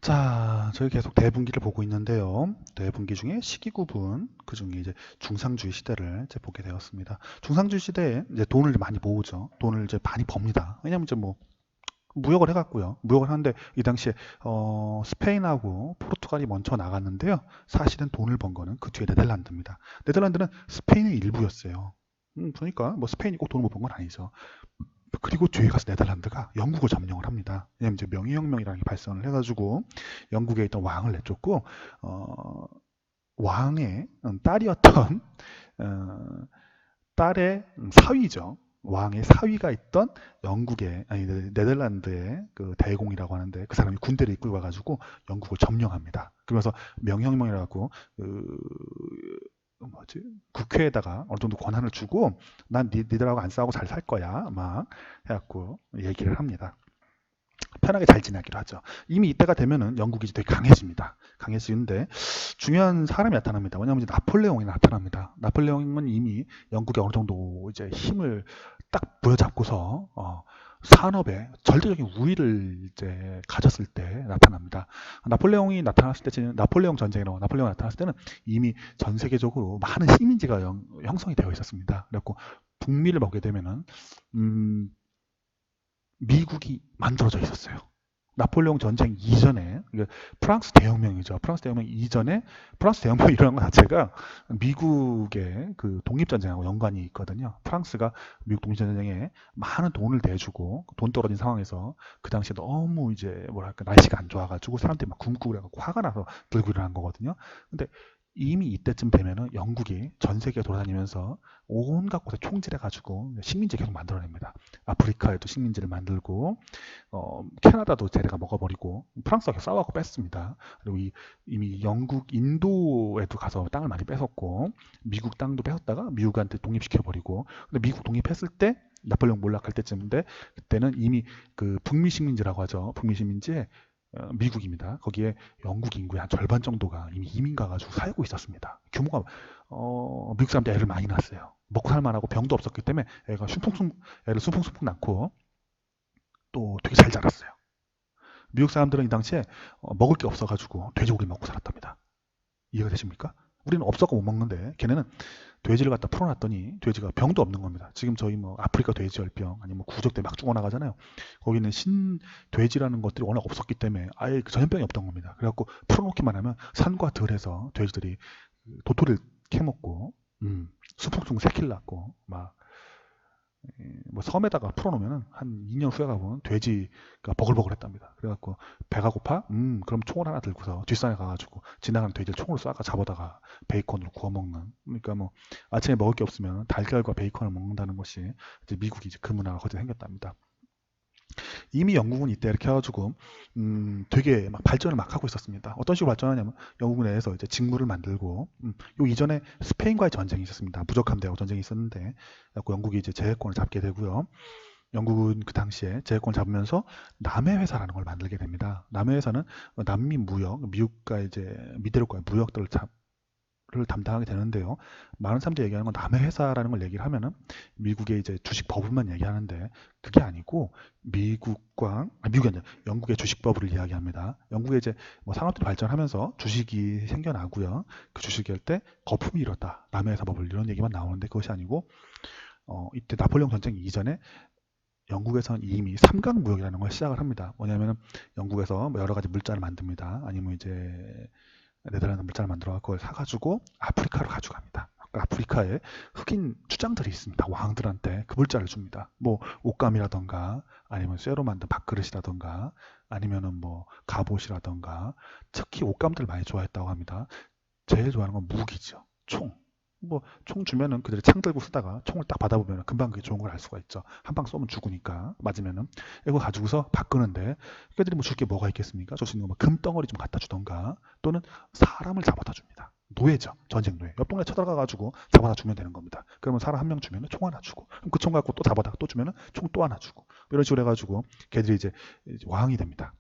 자, 저희 계속 대분기를 보고 있는데요. 대분기 중에 시기 구분, 그 중에 이제 중상주의 시대를 이제 보게 되었습니다. 중상주의 시대에 이제 돈을 많이 모으죠. 돈을 이제 많이 법니다. 왜냐면 이제 뭐 무역을 해갖고요. 무역을 하는데 이 당시에 스페인하고 포르투갈이 먼저 나갔는데요. 사실은 돈을 번 거는 그 뒤에 네덜란드입니다. 네덜란드는 스페인의 일부였어요. 그러니까 뭐 스페인이 꼭 돈을 못 번 건 아니죠. 그리고 뒤에 가서 네덜란드가 영국을 점령을 합니다. 왜냐면 이제 명의혁명이라는 게 발생을 해가지고 영국에 있던 왕을 내쫓고 어, 왕의 딸이었던 어, 딸의 사위죠. 왕의 사위가 있던 영국의 아니 네덜란드의 그 대공이라고 하는데 그 사람이 군대를 이끌고 와가지고 영국을 점령합니다. 그러면서 명령이라고 그 뭐지 국회에다가 어느 정도 권한을 주고 난 니들하고 안 싸우고 잘 살 거야 막 해갖고 얘기를 합니다. 편하게 잘 지내기로 하죠. 이미 이때가 되면은 영국이 되게 강해집니다. 강해지는데 중요한 사람이 나타납니다. 왜냐하면 이제 나폴레옹이 나타납니다. 나폴레옹은 이미 영국에 어느 정도 이제 힘을 딱 부여잡고서 산업에 절대적인 우위를 이제 가졌을 때 나타납니다. 나폴레옹이 나타났을 때, 나폴레옹 전쟁이라고 나폴레옹이 나타났을 때는 이미 전 세계적으로 많은 식민지가 형성이 되어 있었습니다. 그래갖고 북미를 보게 되면은 음, 미국이 만들어져 있었어요. 나폴레옹 전쟁 이전에 프랑스 대혁명이죠. 프랑스 대혁명 이전에 프랑스 대혁명이 일어난 것 자체가 미국의 그 독립전쟁하고 연관이 있거든요. 프랑스가 미국 독립전쟁에 많은 돈을 대주고 돈 떨어진 상황에서 그 당시에 너무 이제 뭐랄까 날씨가 안 좋아가지고 사람들이 막 굶고 그래가지고 화가 나서 들고 일어난 거거든요. 근데 이미 이때쯤 되면은 영국이 전 세계 돌아다니면서 온갖 곳에 총질해가지고 식민지 계속 만들어냅니다. 아프리카에도 식민지를 만들고 캐나다도 쟤네가 먹어버리고 프랑스가 싸워갖고 뺐습니다. 그리고 이미 영국, 인도에도 가서 땅을 많이 뺏었고 미국 땅도 뺏었다가 미국한테 독립시켜버리고 근데 미국 독립했을 때 나폴레옹 몰락할 때쯤인데 그때는 이미 그 북미 식민지라고 하죠. 북미 식민지에 미국입니다. 거기에 영국 인구의 한 절반 정도가 이미 이민 가가지고 살고 있었습니다. 규모가 미국 사람들 애를 많이 낳았어요. 먹고 살만하고 병도 없었기 때문에 애를 숨풍숨풍 낳고 또 되게 잘 자랐어요. 미국 사람들은 이 당시에 먹을 게 없어가지고 돼지고기 먹고 살았답니다. 이해가 되십니까? 우리는 없어서 못 먹는데 걔네는 돼지를 갖다 풀어놨더니 돼지가 병도 없는 겁니다. 지금 저희 뭐 아프리카 돼지열병 아니면 뭐 구조대 막 죽어나가잖아요. 거기는 돼지라는 것들이 워낙 없었기 때문에 아예 그 전염병이 없던 겁니다. 그래갖고 풀어놓기만 하면 산과 들에서 돼지들이 도토리를 캐먹고 수풍숭 새끼를 낳고 막 뭐 섬에다가 풀어놓으면 한 2년 후에 가보면 돼지가 버글버글했답니다. 그래갖고 배가 고파? 그럼 총을 하나 들고서 뒷산에 가가지고 지나가는 돼지를 총으로 쏴가 잡아다가 베이컨으로 구워 먹는. 그러니까 뭐 아침에 먹을 게 없으면 달걀과 베이컨을 먹는다는 것이 이제 미국이 이제 그 문화가 거기서 생겼답니다. 이미 영국은 이때 이렇게 해가지고 되게 막 발전을 막 하고 있었습니다. 어떤 식으로 발전하냐면 영국 내에서 이제 직무를 만들고 요 이전에 스페인과의 전쟁이 있었습니다. 무적함대하고 전쟁이 있었는데 그래갖고 영국이 이제 제해권을 잡게 되고요. 영국은 그 당시에 제해권을 잡으면서 남해회사라는 걸 만들게 됩니다. 남해회사는 남미 무역, 미국과 이제 미대륙과의 무역들을 담당하게 되는데요. 많은 사람들이 얘기하는 건 남의 회사라는 걸 얘기를 하면은 미국의 이제 주식 버블만 얘기하는데 그게 아니고 미국이 아니라 영국의 주식 버블을 이야기합니다. 영국의 이제 뭐 산업들이 발전하면서 주식이 생겨나고요. 그 주식이 할 때 거품이 일었다. 남의 회사 버블 이런 얘기만 나오는데 그것이 아니고 이때 나폴레옹 전쟁 이전에 영국에서는 이미 삼각무역이라는 걸 시작을 합니다. 뭐냐면은 영국에서 뭐 여러 가지 물자를 만듭니다. 아니면 이제 네덜란드 물자를 만들어 그걸 사가지고 아프리카로 가져갑니다. 아프리카에 흑인 주장들이 있습니다. 왕들한테 그 물자를 줍니다. 뭐 옷감이라던가 아니면 쇠로 만든 밥그릇이라던가 아니면은 뭐 갑옷이라던가 특히 옷감들을 많이 좋아했다고 합니다. 제일 좋아하는 건 무기죠. 총. 뭐 총 주면은 그들이 창 들고 쓰다가 총을 딱 받아보면 금방 그게 좋은 걸 알 수가 있죠. 한 방 쏘면 죽으니까 맞으면은 이거 가지고서 바꾸는데 걔들이 뭐 줄 게 뭐가 있겠습니까? 줄 수 있는 거 뭐 금덩어리 좀 갖다 주던가 또는 사람을 잡아다 줍니다. 노예죠. 전쟁 노예. 옆 동네 쳐들어가 가지고 잡아다 주면 되는 겁니다. 그러면 사람 한 명 주면은 총 하나 주고 그럼 그 총 갖고 또 잡아다가 또 주면은 총 또 하나 주고 이런 식으로 해가지고 걔들이 이제 왕이 됩니다.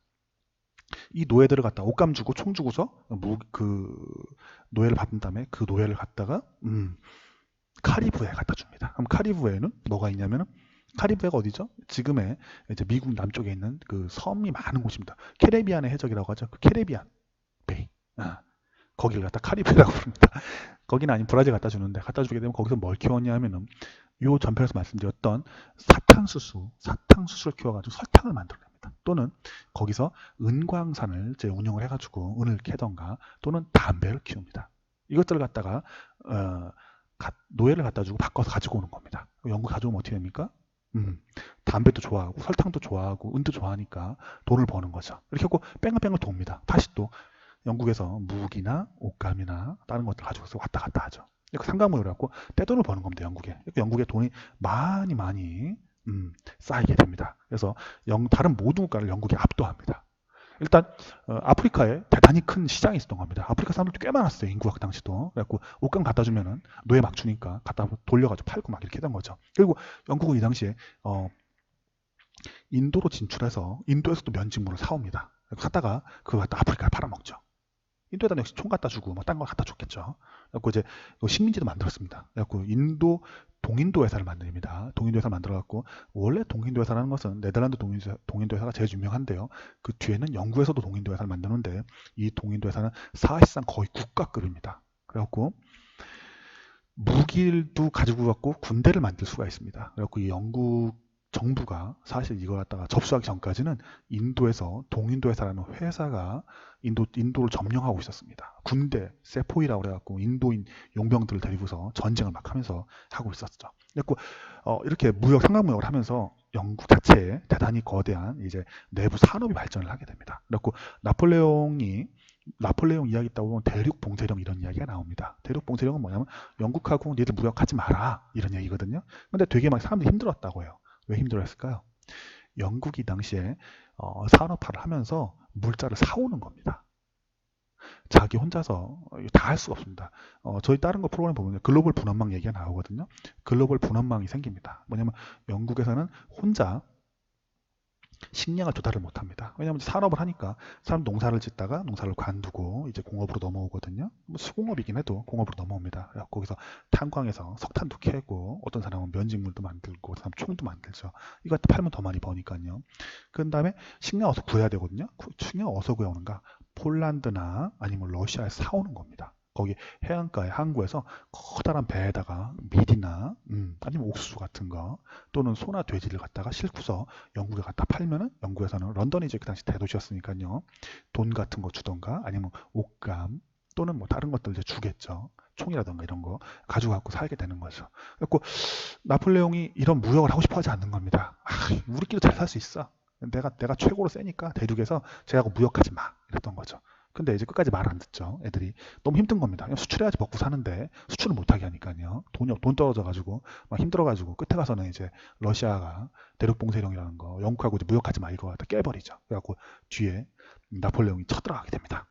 이 노예들을 갖다 옷감 주고 총 주고서 그 노예를 받은 다음에 그 노예를 갖다가 카리브해에 갖다 줍니다. 그럼 카리브해에는 뭐가 있냐면은 카리브해가 어디죠? 지금의 이제 미국 남쪽에 있는 그 섬이 많은 곳입니다. 캐리비안의 해적이라고 하죠. 그 캐리비안 베이. 아, 거기를 갖다 카리브해라고 부릅니다. 거기는 아닌 브라질 갖다 주는데 갖다 주게 되면 거기서 뭘 키웠냐 하면은 요 전편에서 말씀드렸던 사탕수수를 키워가지고 설탕을 만들어냅니다. 또는 거기서 은광산을 이제 운영을 해가지고 은을 캐던가 또는 담배를 키웁니다. 이것들을 갖다가 노예를 갖다 주고 바꿔서 가지고 오는 겁니다. 영국 가져오면 어떻게 됩니까? 담배도 좋아하고 설탕도 좋아하고 은도 좋아하니까 돈을 버는 거죠. 이렇게 하고 뺑글뺑글 돕니다. 다시 또 영국에서 무기나 옷감이나 다른 것들 가지고서 왔다 갔다 하죠. 상가모여를 갖고 떼돈을 버는 겁니다. 영국에 돈이 많이 쌓이게 됩니다. 그래서 다른 모든 국가를 영국이 압도합니다. 일단 아프리카에 대단히 큰 시장이 있었던 겁니다. 아프리카 사람들도 꽤 많았어요. 인구가 그 당시도. 그래갖고 옷감 갖다 주면은 노예 막 주니까 갖다 돌려가지고 팔고 막 이렇게 했던 거죠. 그리고 영국은 이 당시에 인도로 진출해서 인도에서도 면직물을 사옵니다. 사다가 그거 갖다 아프리카에 팔아먹죠. 인도에다 역시 총 갖다 주고 뭐 딴 거 갖다 줬겠죠. 그래갖고 이제 식민지도 만들었습니다. 그래갖고 동인도 회사를 만듭니다. 동인도 회사를 만들어갖고 원래 동인도 회사라는 것은 네덜란드 동인도 회사가 제일 유명한데요. 그 뒤에는 영국에서도 동인도 회사를 만드는데 이 동인도 회사는 사실상 거의 국가급입니다. 그래갖고 무기도 가지고 갖고 군대를 만들 수가 있습니다. 그래갖고 이 영국 정부가 사실 이걸 갖다가 접수하기 전까지는 인도에서 동인도 회사라는 회사가 인도를 점령하고 있었습니다. 군대, 세포이라고 그래갖고 인도인 용병들을 데리고서 전쟁을 막 하면서 하고 있었죠. 그래갖고 이렇게 상강무역을 하면서 영국 자체에 대단히 거대한 이제 내부 산업이 발전을 하게 됩니다. 그래갖고 나폴레옹 이야기 있다고 보면 대륙봉쇄령 이런 이야기가 나옵니다. 대륙봉쇄령은 뭐냐면 영국하고 니들 무역하지 마라 이런 얘기거든요. 근데 되게 막 사람들이 힘들었다고 해요. 왜 힘들었을까요? 영국이 당시에 산업화를 하면서 물자를 사오는 겁니다. 자기 혼자서 다 할 수가 없습니다. 저희 다른 거 프로그램 보면 글로벌 분원망 얘기가 나오거든요. 글로벌 분원망이 생깁니다. 뭐냐면 영국에서는 혼자 식량을 조달을 못합니다. 왜냐하면 산업을 하니까 사람 농사를 짓다가 농사를 관두고 이제 공업으로 넘어오거든요. 뭐 수공업이긴 해도 공업으로 넘어옵니다. 거기서 탄광에서 석탄도 캐고 어떤 사람은 면직물도 만들고 어떤 사람은 총도 만들죠. 이거 팔면 더 많이 버니까요. 그 다음에 식량 어디서 구해야 되거든요. 식량 어디서 구해오는가? 폴란드나 아니면 러시아에서 사오는 겁니다. 거기 해안가의 항구에서 커다란 배에다가 미디나 아니면 옥수수 같은 거 또는 소나 돼지를 갖다가 싣고서 영국에 갖다 팔면은 영국에서는 런던이 이제 그 당시 대도시였으니까요. 돈 같은 거 주던가 아니면 옷감 또는 뭐 다른 것들 이제 주겠죠. 총이라던가 이런 거 가지고 갖고 살게 되는 거죠. 그래서 나폴레옹이 이런 무역을 하고 싶어 하지 않는 겁니다. 우리끼리 잘 살 수 있어. 내가 최고로 세니까 대륙에서 쟤하고 무역하지 마. 이랬던 거죠. 근데 이제 끝까지 말 안 듣죠. 애들이 너무 힘든 겁니다. 그냥 수출해야지 먹고 사는데 수출을 못하게 하니까요. 돈 떨어져가지고 막 힘들어가지고 끝에 가서는 이제 러시아가 대륙봉쇄령이라는 거 영국하고 이제 무역하지 마 이거 갖다 깨버리죠. 그래갖고 뒤에 나폴레옹이 쳐들어가게 됩니다.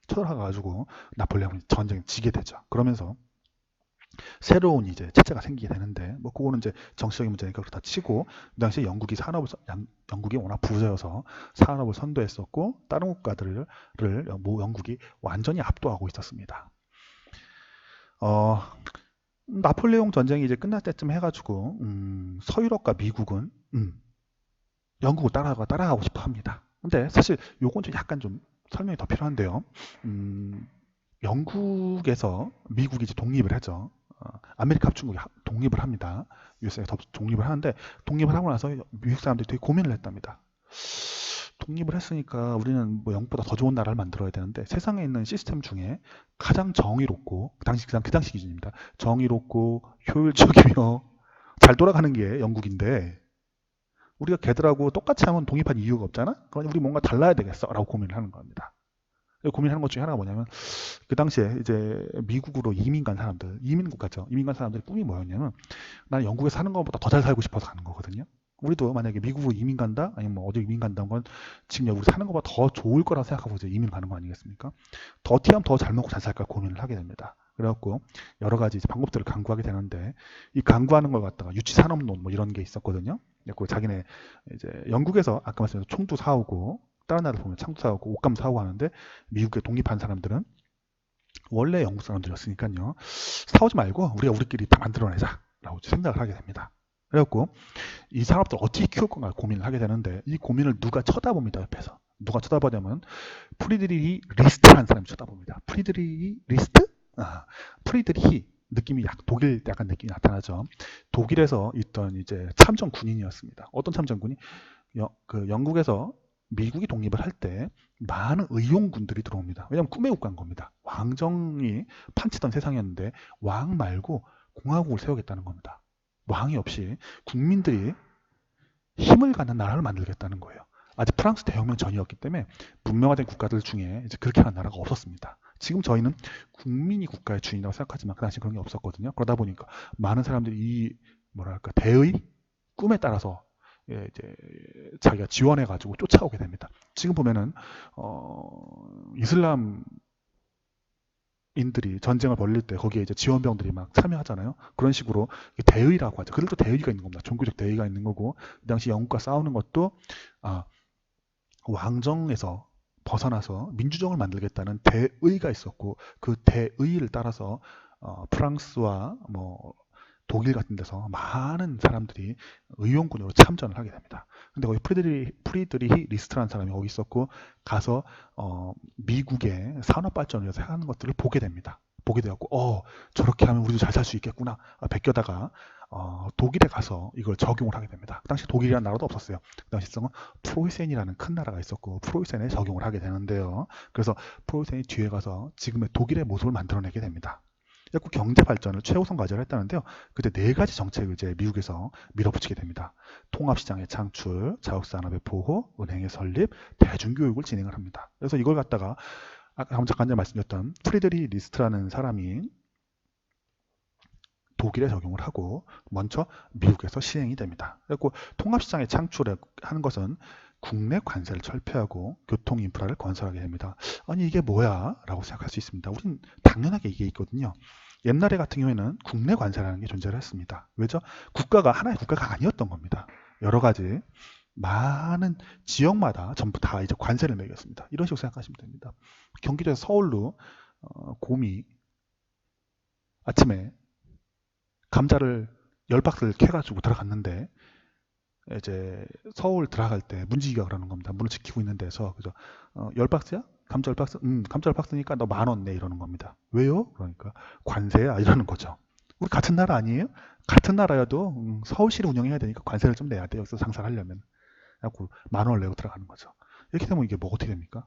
쳐들어가가지고 나폴레옹이 전쟁에 지게 되죠. 그러면서 새로운 이제 체제가 생기게 되는데 뭐 그거는 이제 정치적인 문제니까 그렇다 치고 그 당시에 영국이 워낙 부자여서 산업을 선도했었고 다른 국가들을 영국이 완전히 압도하고 있었습니다. 나폴레옹 전쟁이 이제 끝날 때쯤 해가지고 서유럽과 미국은 영국을 따라가고 싶어 합니다. 근데 사실 요건 좀 약간 좀 설명이 더 필요한데요. 영국에서 미국이 이제 독립을 하죠. 아메리카 합중국이 독립을 합니다. USA가 독립을 하는데 독립을 하고 나서 미국 사람들이 되게 고민을 했답니다. 독립을 했으니까 우리는 뭐 영국보다 더 좋은 나라를 만들어야 되는데 세상에 있는 시스템 중에 가장 정의롭고 그 당시 기준입니다. 정의롭고 효율적이며 잘 돌아가는 게 영국인데 우리가 걔들하고 똑같이 하면 독립할 이유가 없잖아. 그러니 우리 뭔가 달라야 되겠어라고 고민을 하는 겁니다. 고민하는 것 중에 하나가 뭐냐면 그 당시에 이제 미국으로 이민 간 사람들, 이민국 같죠. 이민 간 사람들의 꿈이 뭐였냐면 나는 영국에 사는 것보다 더 잘 살고 싶어서 가는 거거든요. 우리도 만약에 미국으로 이민 간다, 아니면 뭐 어디 이민 간다는 건 지금 우리 사는 것보다 더 좋을 거라고 생각하고 이제 이민 가는 거 아니겠습니까? 더 티하면 더 잘 먹고 잘 살까 고민을 하게 됩니다. 그래갖고 여러 가지 이제 방법들을 강구하게 되는데 이 강구하는 걸 갖다가 유치산업론 뭐 이런 게 있었거든요. 그래서 자기네 이제 영국에서 아까 말씀드린 총도 사오고 다른 나라 보면 창도 사오고 옷감 사오고 하는데 미국에 독립한 사람들은 원래 영국 사람들이었으니까요. 사오지 말고 우리가 우리끼리 다 만들어내자 라고 생각을 하게 됩니다. 그래갖고 이 사람들 어떻게 키울 건가 고민을 하게 되는데 이 고민을 누가 쳐다봅니다. 옆에서. 누가 쳐다보냐면 프리드리히 리스트라는 사람이 쳐다봅니다. 프리드리히 리스트? 프리드리히 느낌이 독일 약간 느낌이 나타나죠. 독일에서 있던 이제 참전 군인이었습니다. 어떤 참전 군이 그 영국에서 미국이 독립을 할 때 많은 의용군들이 들어옵니다. 왜냐하면 꿈의 국가인 겁니다. 왕정이 판치던 세상이었는데 왕 말고 공화국을 세우겠다는 겁니다. 왕이 없이 국민들이 힘을 갖는 나라를 만들겠다는 거예요. 아직 프랑스 대혁명 전이었기 때문에 문명화된 국가들 중에 이제 그렇게 하는 나라가 없었습니다. 지금 저희는 국민이 국가의 주인이라고 생각하지만 그 당시 그런 게 없었거든요. 그러다 보니까 많은 사람들이 이 뭐랄까 대의 꿈에 따라서 이제 자기가 지원해가지고 쫓아오게 됩니다. 지금 보면은 이슬람 인들이 전쟁을 벌릴 때 거기에 이제 지원병들이 막 참여하잖아요. 그런 식으로 대의라고 하죠. 그들도 대의가 있는 겁니다. 종교적 대의가 있는 거고 그 당시 영국과 싸우는 것도 왕정에서 벗어나서 민주정을 만들겠다는 대의가 있었고 그 대의를 따라서 프랑스와 뭐 독일 같은 데서 많은 사람들이 의용군으로 참전을 하게 됩니다. 근데 거기 프리드리히 리스트라는 사람이 거기 있었고 가서 미국의 산업 발전을 위해서 하는 것들을 보게 됩니다. 보게 되었고 저렇게 하면 우리도 잘 살 수 있겠구나 베껴다가 독일에 가서 이걸 적용을 하게 됩니다. 그 당시 독일이라는 나라도 없었어요. 그 당시 프로이센이라는 큰 나라가 있었고 프로이센에 적용을 하게 되는데요. 그래서 프로이센이 뒤에 가서 지금의 독일의 모습을 만들어내게 됩니다. 그래서 경제 발전을 최우선 과제로 했다는데요. 그때 네 가지 정책을 이제 미국에서 밀어붙이게 됩니다. 통합시장의 창출, 자국산업의 보호, 은행의 설립, 대중교육을 진행을 합니다. 그래서 이걸 갖다가 아까 잠깐 전에 말씀드렸던 프리드리 리스트라는 사람이 독일에 적용을 하고 먼저 미국에서 시행이 됩니다. 그리고 통합시장의 창출을 하는 것은 국내 관세를 철폐하고 교통 인프라를 건설하게 됩니다. 아니 이게 뭐야? 라고 생각할 수 있습니다. 우린 당연하게 이게 있거든요. 옛날에 같은 경우에는 국내 관세라는 게 존재를 했습니다. 왜죠? 국가가 하나의 국가가 아니었던 겁니다. 여러 가지 많은 지역마다 전부 다 이제 관세를 매겼습니다. 이런 식으로 생각하시면 됩니다. 경기도에서 서울로 곰이 아침에 감자를 10박스를 캐가지고 들어갔는데 이제 서울 들어갈 때 문지기가 그러는 겁니다. 문을 지키고 있는 데서 그죠? 10박스야? 감자 10박스? 감자 10박스니까 너 10,000원 내 이러는 겁니다. 왜요? 그러니까 관세야 이러는 거죠. 우리 같은 나라 아니에요? 같은 나라여도 서울시를 운영해야 되니까 관세를 좀 내야 돼요. 여기서 장사를 하려면. 그래갖고 10,000원을 내고 들어가는 거죠. 이렇게 되면 이게 뭐 어떻게 됩니까?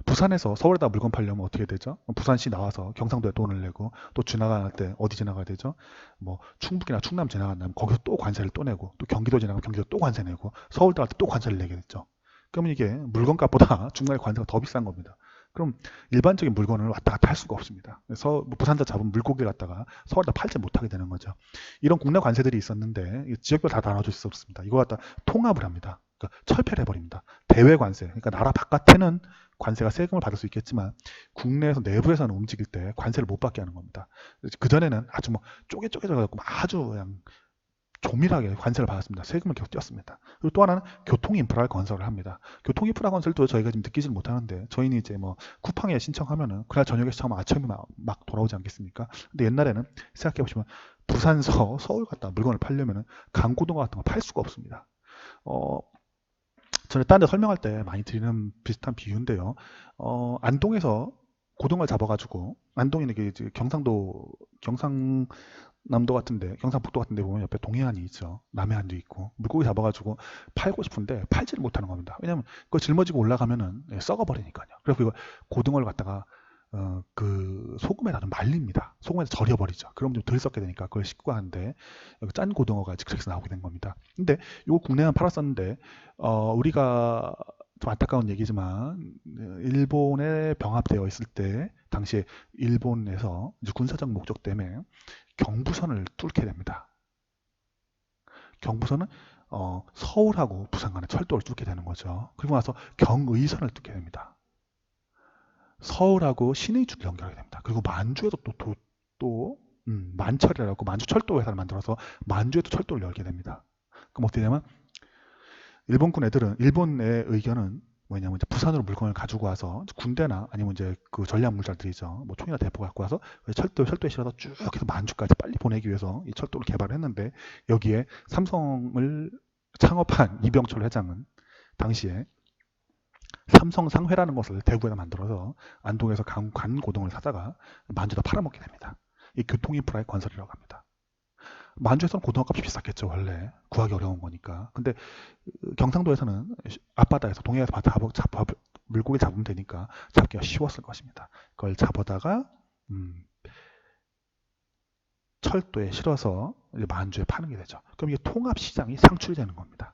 부산에서 서울에다 물건 팔려면 어떻게 되죠? 부산시 나와서 경상도에 돈을 내고 또 지나갈 때 어디 지나가야 되죠? 뭐 충북이나 충남 지나간다면 거기서 또 관세를 또 내고 또 경기도 지나가면 경기도 또 관세 내고 서울 들어갈 때 또 관세를 내게 됐죠. 그러면 이게 물건값보다 중간에 관세가 더 비싼 겁니다. 그럼 일반적인 물건을 왔다 갔다 할 수가 없습니다. 그래서 부산에서 잡은 물고기를 갖다가 서울에다 팔지 못하게 되는 거죠. 이런 국내 관세들이 있었는데 지역별로 다 나눠줄 수 없습니다. 이거 갖다 통합을 합니다. 그러니까 철폐를 해버립니다. 대외 관세. 그러니까 나라 바깥에는 관세가 세금을 받을 수 있겠지만 국내에서 내부에서는 움직일 때 관세를 못 받게 하는 겁니다. 그 전에는 아주 뭐 쪼개져 갖고 아주 그냥 조밀하게 관세를 받았습니다. 세금을 계속 띄었습니다. 그리고 또 하나는 교통 인프라를 건설을 합니다. 교통 인프라 건설도 저희가 지금 느끼질 못하는데 저희는 이제 뭐 쿠팡에 신청하면은 그날 저녁에 시청하면 아침에 막 돌아오지 않겠습니까? 근데 옛날에는 생각해 보시면 부산서 서울 갔다 물건을 팔려면은 강고등어 같은 거 팔 수가 없습니다. 전에 딴 데 설명할 때 많이 드리는 비슷한 비유인데요. 안동에서 고등어를 잡아가지고 안동에는 이게 경상남도 같은데 경상북도 같은데 보면 옆에 동해안이 있죠. 남해안도 있고 물고기 잡아가지고 팔고 싶은데 팔지를 못하는 겁니다. 왜냐하면 그거 짊어지고 올라가면은 썩어버리니까요. 그래서 이거 고등어를 갖다가 그 소금에다 좀 말립니다. 소금에다 절여버리죠. 그럼 좀 덜 썩게 되니까 그걸 씻고 하는데 짠 고등어가 즉석에서 나오게 된 겁니다. 근데 이거 국내에만 팔았었는데 우리가 좀 안타까운 얘기지만 일본에 병합되어 있을 때 당시에 일본에서 이제 군사적 목적 때문에 경부선을 뚫게 됩니다. 경부선은 서울하고 부산 간의 철도를 뚫게 되는 거죠. 그리고 나서 경의선을 뚫게 됩니다. 서울하고 신의주를 연결하게 됩니다. 그리고 만주에도 또 만철이라고 만주 철도 회사를 만들어서 만주에도 철도를 열게 됩니다. 그럼 어떻게 되냐면 일본군 애들은 일본의 의견은 뭐냐면 이제 부산으로 물건을 가지고 와서 군대나 아니면 이제 그 전략 물자들이죠. 뭐 총이나 대포 갖고 와서 철도에 실어서 쭉 해서 만주까지 빨리 보내기 위해서 이 철도를 개발했는데 여기에 삼성을 창업한 이병철 회장은 당시에 삼성상회라는 것을 대구에다 만들어서 안동에서 간고등을 사다가 만주에다 팔아먹게 됩니다. 이 교통인프라의 건설이라고 합니다. 만주에서는 고등어값이 비쌌겠죠, 원래. 구하기 어려운 거니까. 근데 경상도에서는 앞바다에서 동해에서 물고기 잡으면 되니까 잡기가 쉬웠을 것입니다. 그걸 잡아다가 철도에 실어서 만주에 파는 게 되죠. 그럼 이게 통합시장이 창출되는 겁니다.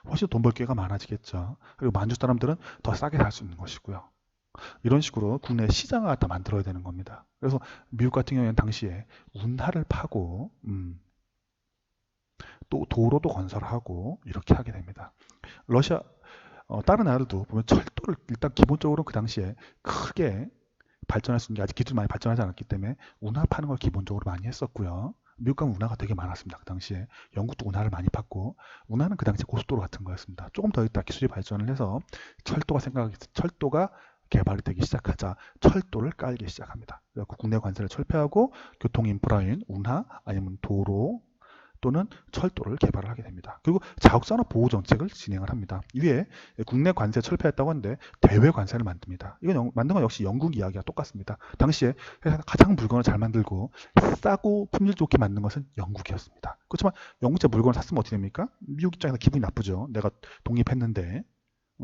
훨씬 돈 벌 기회가 많아지겠죠. 그리고 만주 사람들은 더 싸게 살 수 있는 것이고요. 이런 식으로 국내 시장을 갖다 만들어야 되는 겁니다. 그래서 미국 같은 경우에는 당시에 운하를 파고 또 도로도 건설하고 이렇게 하게 됩니다. 러시아 다른 나라들도 보면 철도를 일단 기본적으로 그 당시에 크게 발전할 수 있는 게 아직 기술이 많이 발전하지 않았기 때문에 운하 파는 걸 기본적으로 많이 했었고요. 미국 가면 운하가 되게 많았습니다. 그 당시에 영국도 운하를 많이 팠고 운하는 그 당시에 고속도로 같은 거였습니다. 조금 더 있다 기술이 발전을 해서 철도가 개발이 되기 시작하자 철도를 깔기 시작합니다. 그래서 국내 관세를 철폐하고 교통 인프라인 운하 아니면 도로 또는 철도를 개발을 하게 됩니다. 그리고 자국산업 보호 정책을 진행을 합니다. 위에 국내 관세 철폐했다고 하는데 대외 관세를 만듭니다. 이건 만든 건 역시 영국 이야기와 똑같습니다. 당시에 회사가 가장 물건을 잘 만들고 싸고 품질 좋게 만든 것은 영국이었습니다. 그렇지만 영국제 물건을 샀으면 어떻게 됩니까? 미국 입장에서 기분이 나쁘죠. 내가 독립했는데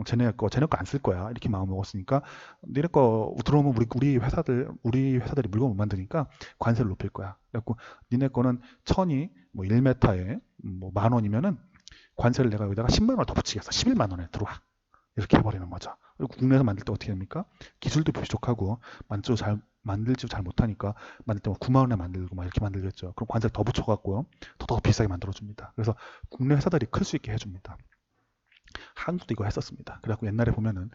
쟤네 거 안 쓸 거야 이렇게 마음 먹었으니까 니네 거 들어오면 우리 회사들이 물건 못 만드니까 관세를 높일 거야. 그래갖고 니네 거는 천이 뭐 1m에 뭐 10,000원이면은 관세를 내가 여기다가 10만 원을 더 붙이겠어. 11만 원에 들어와. 이렇게 해버리는 거죠. 그리고 국내에서 만들 때 어떻게 됩니까? 기술도 부족하고 만들지 잘 못하니까 만들 때 9만 원에 만들고 막 이렇게 만들겠죠. 그럼 관세를 더 붙여갖고요. 더 비싸게 만들어줍니다. 그래서 국내 회사들이 클 수 있게 해줍니다. 한국도 이거 했었습니다. 그래갖고 옛날에 보면은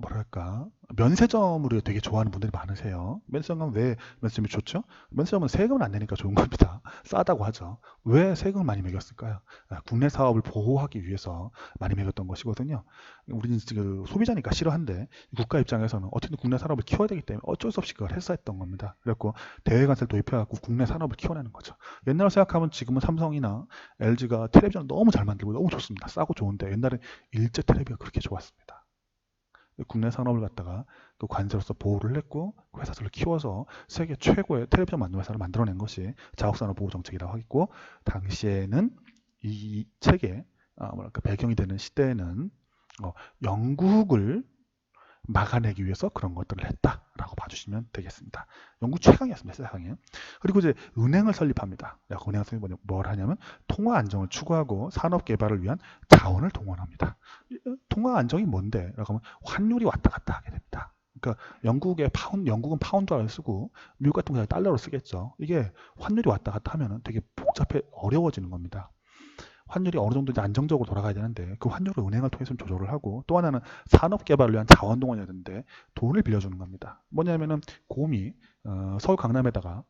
뭐랄까 면세점으로 되게 좋아하는 분들이 많으세요. 면세점 가면 왜 면세점이 좋죠? 면세점은 세금을 안 내니까 좋은 겁니다. 싸다고 하죠. 왜 세금을 많이 매겼을까요? 국내 사업을 보호하기 위해서 많이 매겼던 것이거든요. 우리는 그 소비자니까 싫어한데 국가 입장에서는 어쨌든 국내 산업을 키워야 되기 때문에 어쩔 수 없이 그걸 했었던 겁니다. 그래갖고 대외관세를 도입해갖고 국내 산업을 키워내는 거죠. 옛날로 생각하면 지금은 삼성이나 LG가 텔레비전을 너무 잘 만들고 너무 좋습니다. 싸고 좋은데 옛날에 일제 텔레비가 그렇게 좋았습니다. 국내 산업을 갖다가 그 관세로서 보호를 했고 그 회사들을 키워서 세계 최고의 텔레비전 만드는 회사를 만들어낸 것이 자국산업 보호 정책이라고 하겠고 당시에는 이 책의 뭐랄까 배경이 되는 시대에는 영국을 막아내기 위해서 그런 것들을 했다라고 봐주시면 되겠습니다. 영국 최강이었습니다, 세상에. 그리고 이제 은행을 설립합니다. 은행 설립은 뭘 하냐면 통화 안정을 추구하고 산업 개발을 위한 자원을 동원합니다. 통화 안정이 뭔데? 라고 하면 환율이 왔다 갔다 하게 됩니다. 그러니까 영국은 파운드를 쓰고 미국 같은 경우는 달러로 쓰겠죠. 이게 환율이 왔다 갔다 하면 되게 복잡해 어려워지는 겁니다. 환율이 어느 정도 이제 안정적으로 돌아가야 되는데 그 환율을 은행을 통해서 조절을 하고 또 하나는 산업 개발을 위한 자원 동원이어야 되는데 돈을 빌려주는 겁니다. 뭐냐면은 곰이 서울 강남에다가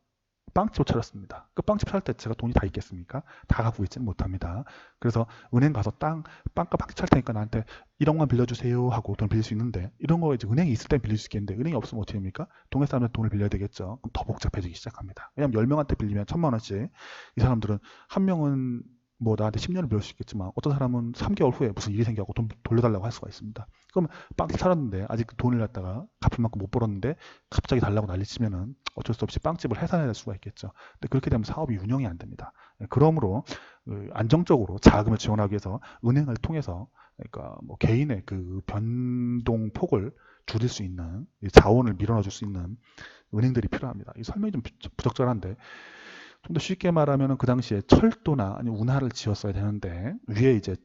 빵집을 차렸습니다. 그 빵집 차릴 때 제가 돈이 다 있겠습니까? 다 갖고 있지는 못합니다. 그래서 은행 가서 빵값 차릴 테니까 나한테 1억만 빌려주세요 하고 돈 빌릴 수 있는데 이런 거 이제 은행이 있을 땐 빌릴 수 있겠는데 은행이 없으면 어떻게 됩니까? 동네 사람한테 돈을 빌려야 되겠죠. 그럼 더 복잡해지기 시작합니다. 왜냐하면 10명한테 빌리면 1,000만 원씩 이 사람들은 한 명은 뭐 나한테 10년을 빌릴 수 있겠지만 어떤 사람은 3개월 후에 무슨 일이 생겨서 돈 돌려달라고 할 수가 있습니다. 그럼 빵집 차렸는데 아직 돈을 갖다가 갚을 만큼 못 벌었는데 갑자기 달라고 난리치면은 어쩔 수 없이 빵집을 해산해야 될 수가 있겠죠. 근데 그렇게 되면 사업이 운영이 안 됩니다. 그러므로 안정적으로 자금을 지원하기 위해서 은행을 통해서 그러니까 뭐 개인의 그 변동 폭을 줄일 수 있는 자원을 밀어넣어 줄 수 있는 은행들이 필요합니다. 이 설명이 좀 부적절한데 좀 더 쉽게 말하면 그 당시에 철도나 아니면 운하를 지었어야 되는데 위에 이제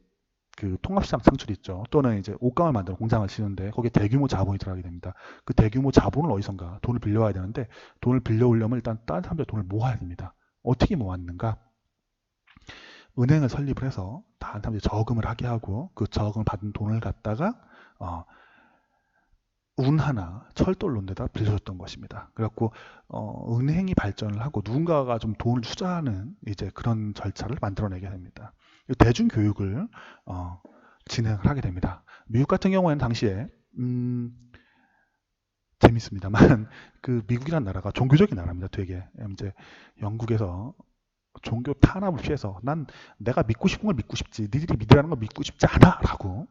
그 통합시장 창출이 있죠. 또는 이제 옷감을 만드는 공장을 지는데 거기에 대규모 자본이 들어가게 됩니다. 그 대규모 자본을 어디선가 돈을 빌려와야 되는데 돈을 빌려오려면 일단 다른 사람들 돈을 모아야 됩니다. 어떻게 모았는가? 은행을 설립을 해서 다른 사람들이 저금을 하게 하고 그 저금을 받은 돈을 갖다가 운하나 철도를 놓은 데다 빌려줬던 것입니다. 그래갖고 은행이 발전을 하고 누군가가 좀 돈을 투자하는 이제 그런 절차를 만들어내게 됩니다. 대중교육을 진행을 하게 됩니다. 미국 같은 경우에는 당시에 재밌습니다만 그 미국이라는 나라가 종교적인 나라입니다. 되게 이제 영국에서 종교 탄압을 피해서 난 내가 믿고 싶은 걸 믿고 싶지 니들이 믿으라는 걸 믿고 싶지 않아라고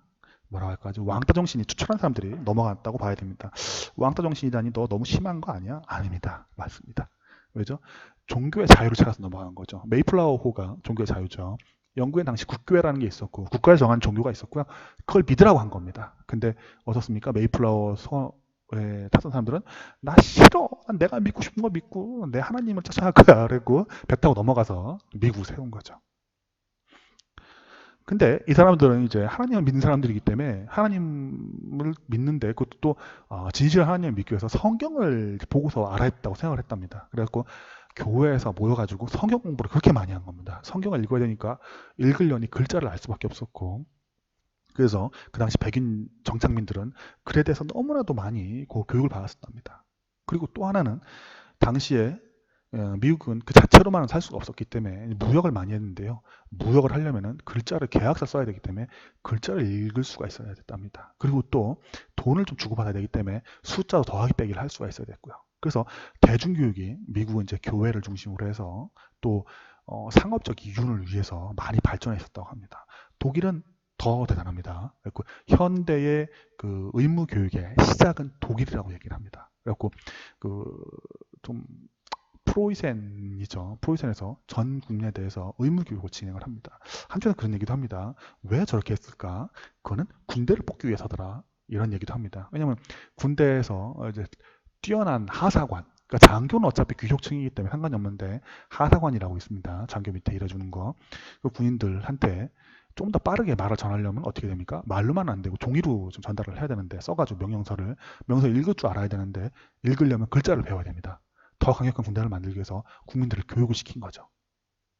뭐라 할까 아주 왕따 정신이 투철한 사람들이 넘어갔다고 봐야 됩니다. 왕따 정신이다니 너 너무 심한 거 아니야? 아닙니다. 맞습니다. 왜죠? 종교의 자유를 찾아서 넘어간 거죠. 메이플라워호가 종교의 자유죠. 영국엔 당시 국교회라는 게 있었고 국가에서 정한 종교가 있었고요. 그걸 믿으라고 한 겁니다. 근데 어떻습니까? 메이플라워 서에 탔던 사람들은 나 싫어. 난 내가 믿고 싶은 거 믿고 내 하나님을 찾아갈 거야. 그랬고 배 타고 넘어가서 미국을 세운 거죠. 근데 이 사람들은 이제 하나님을 믿는 사람들이기 때문에 하나님을 믿는데 그것도 또 진실한 하나님을 믿기 위해서 성경을 보고서 알아야 했다고 생각을 했답니다. 그래갖고 교회에서 모여가지고 성경 공부를 그렇게 많이 한 겁니다. 성경을 읽어야 되니까 읽으려니 글자를 알 수밖에 없었고 그래서 그 당시 백인 정착민들은 글에 대해서 너무나도 많이 교육을 받았답니다. 그리고 또 하나는 당시에 미국은 그 자체로만은 살 수가 없었기 때문에 무역을 많이 했는데요. 무역을 하려면은 글자를 계약서 써야 되기 때문에 글자를 읽을 수가 있어야 됐답니다. 그리고 또 돈을 좀 주고받아야 되기 때문에 숫자도 더하기 빼기를 할 수가 있어야 됐고요. 그래서 대중교육이 미국은 이제 교회를 중심으로 해서 또 상업적 이윤을 위해서 많이 발전했었다고 합니다. 독일은 더 대단합니다. 그래서 현대의 그 의무 교육의 시작은 독일이라고 얘기를 합니다. 그래갖고 그좀 프로이센이죠. 프로이센에서 전 국민에 대해서 의무 교육을 진행을 합니다. 한편에 그런 얘기도 합니다. 왜 저렇게 했을까? 그거는 군대를 뽑기 위해서더라. 이런 얘기도 합니다. 왜냐하면 군대에서 이제 뛰어난 하사관, 그러니까 장교는 어차피 귀족층이기 때문에 상관이 없는데 하사관이라고 있습니다. 장교 밑에 일해주는 거. 그 군인들한테 좀 더 빠르게 말을 전하려면 어떻게 됩니까? 말로만 안 되고 종이로 좀 전달을 해야 되는데 써가지고 명령서 읽을 줄 알아야 되는데 읽으려면 글자를 배워야 됩니다. 더 강력한 군대를 만들기 위해서 국민들을 교육을 시킨 거죠.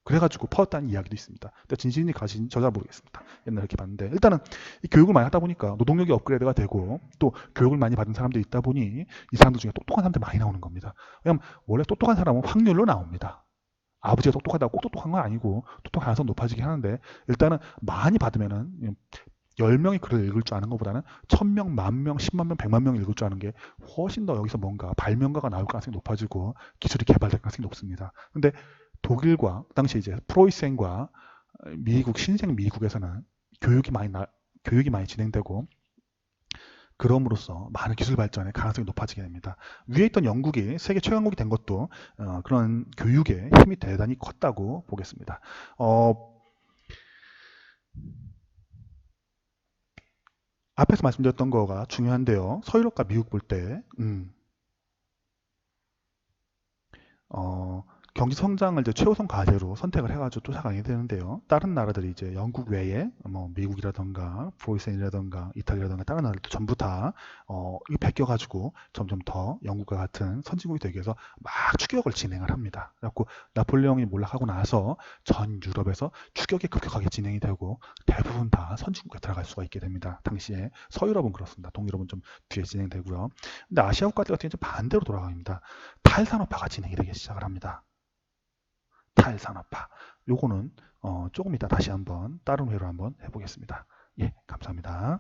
그래가지고 퍼졌다는 이야기도 있습니다. 근데 진실인지 가진 저잘 모르겠습니다. 옛날에 이렇게 봤는데 일단은 이 교육을 많이 하다 보니까 노동력이 업그레이드가 되고 또 교육을 많이 받은 사람들이 있다 보니 이 사람들 중에 똑똑한 사람들이 많이 나오는 겁니다. 왜냐하면 원래 똑똑한 사람은 확률로 나옵니다. 아버지가 똑똑하다고 꼭 똑똑한 건 아니고 똑똑한 가능성 높아지긴 하는데 일단은 많이 받으면은 10명이 글을 읽을 줄 아는 것보다는 1000명, 10,000명, 100,000명, 100만 명이 읽을 줄 아는 게 훨씬 더 여기서 뭔가 발명가가 나올 가능성이 높아지고 기술이 개발될 가능성이 높습니다. 근데 독일과 당시 이제 프로이센과 미국 신생 미국에서는 교육이 많이 진행되고 그럼으로써 많은 기술 발전의 가능성이 높아지게 됩니다. 위에 있던 영국이 세계 최강국이 된 것도 그런 교육의 힘이 대단히 컸다고 보겠습니다. 앞에서 말씀드렸던 거가 중요한데요. 서유럽과 미국 볼 때, 경제 성장을 이제 최우선 과제로 선택을 해가지고 쫓아가게 되는데요. 다른 나라들이 이제 영국 외에 뭐 미국이라던가 프로이센이라던가 이탈리아라던가 다른 나라들도 전부 다 이거 베껴가지고 점점 더 영국과 같은 선진국이 되기 위해서 막 추격을 진행을 합니다. 그래갖고 나폴레옹이 몰락하고 나서 전 유럽에서 추격이 급격하게 진행이 되고 대부분 다 선진국에 들어갈 수가 있게 됩니다. 당시에 서유럽은 그렇습니다. 동유럽은 좀 뒤에 진행되고요. 근데 아시아 국가들 같은 경우는 반대로 돌아갑니다. 탈산업화가 진행이 되기 시작을 합니다. 탈산업화. 요거는 조금 이따 다시 한번 다른 회로 한번 해보겠습니다. 예, 감사합니다.